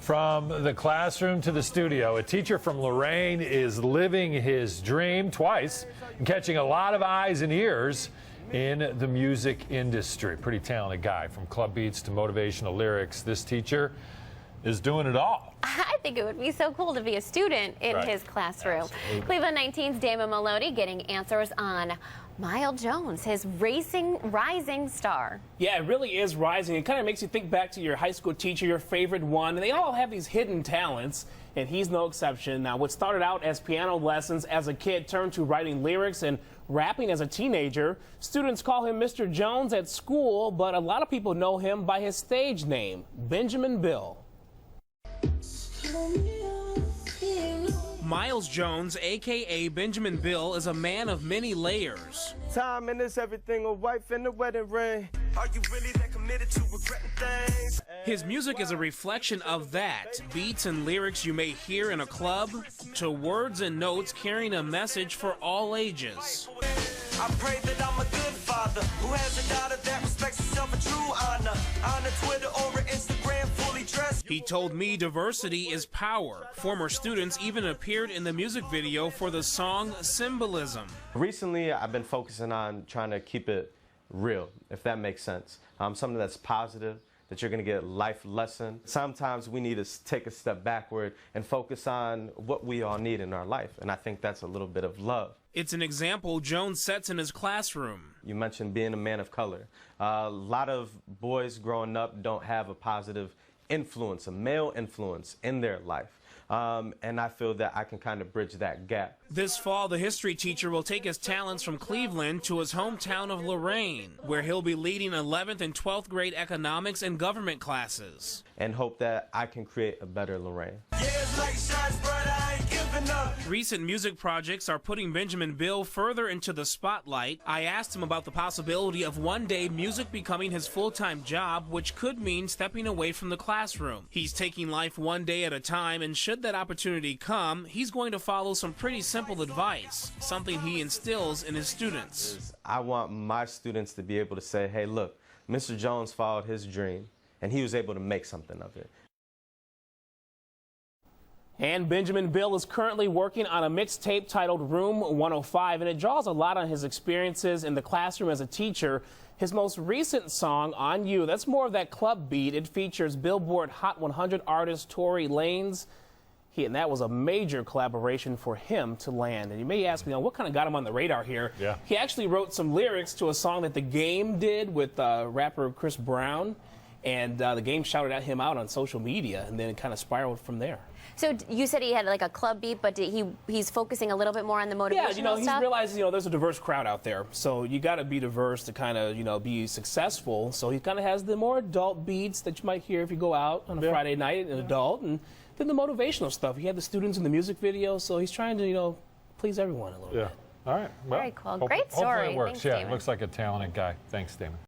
From the classroom to the studio, a teacher from Lorain is living his dream twice and catching a lot of eyes and ears in the music industry. Pretty talented guy, from club beats to motivational lyrics. This teacher is doing it all. I think it would be so cool to be a student in his classroom. Absolutely. Cleveland 19's Damon Maloney getting answers on Miles Jones, his rising star. Yeah, it really is rising. It kind of makes you think back to your high school teacher, your favorite one, and they all have these hidden talents, and he's no exception. Now, what started out as piano lessons as a kid turned to writing lyrics and rapping as a teenager. Students call him Mr. Jones at school, but a lot of people know him by his stage name, Benjamin Bill. Miles Jones, a.k.a. Benjamin Bill, is a man of many layers. Time and it's everything, a wife in the wedding ring. Are you really that committed to regretting things? His music is a reflection of that. Beats and lyrics you may hear in a club, to words and notes carrying a message for all ages. I pray that I'm a good father who has a daughter that respects herself a true honor. On a Twitter or Instagram, fully dressed. He told me diversity is power. Former students even appeared in the music video for the song Symbolism. Recently, I've been focusing on trying to keep it real, if that makes sense. Something that's positive, that you're going to get a life lesson. Sometimes we need to take a step backward and focus on what we all need in our life, and I think that's a little bit of love. It's an example Jones sets in his classroom. You mentioned being a man of color. A lot of boys growing up don't have a positive influence, a male influence in their life. And I feel that I can kind of bridge that gap. This fall, the history teacher will take his talents from Cleveland to his hometown of Lorain, where he'll be leading 11th and 12th grade economics and government classes. And hope that I can create a better Lorain. Recent music projects are putting Benjamin Bill further into the spotlight. I asked him about the possibility of one day music becoming his full-time job, which could mean stepping away from the classroom. He's taking life one day at a time, and should that opportunity come, he's going to follow some pretty simple advice, something he instills in his students. I want my students to be able to say, hey, look, Mr. Jones followed his dream, and he was able to make something of it. And Benjamin Bill is currently working on a mixtape titled Room 105, and it draws a lot on his experiences in the classroom as a teacher. His most recent song, On You, that's more of that club beat. It features Billboard Hot 100 artist Tory Lanez. And that was a major collaboration for him to land. And you may ask me, what kind of got him on the radar here? Yeah. He actually wrote some lyrics to a song that The Game did with rapper Chris Brown. And The Game shouted at him out on social media, and then it kind of spiraled from there. So you said he had like a club beat, but he's focusing a little bit more on the motivational stuff? Yeah, he's realized, there's a diverse crowd out there. So you got to be diverse to kind of, be successful. So he kind of has the more adult beats that you might hear if you go out on a Friday night, an adult, and then the motivational stuff. He had the students in the music video, so he's trying to, please everyone a little bit. All right. Well, very cool. Great story. Hopefully it works. Thanks, yeah, Damon. looks like a talented guy. Thanks, Damon.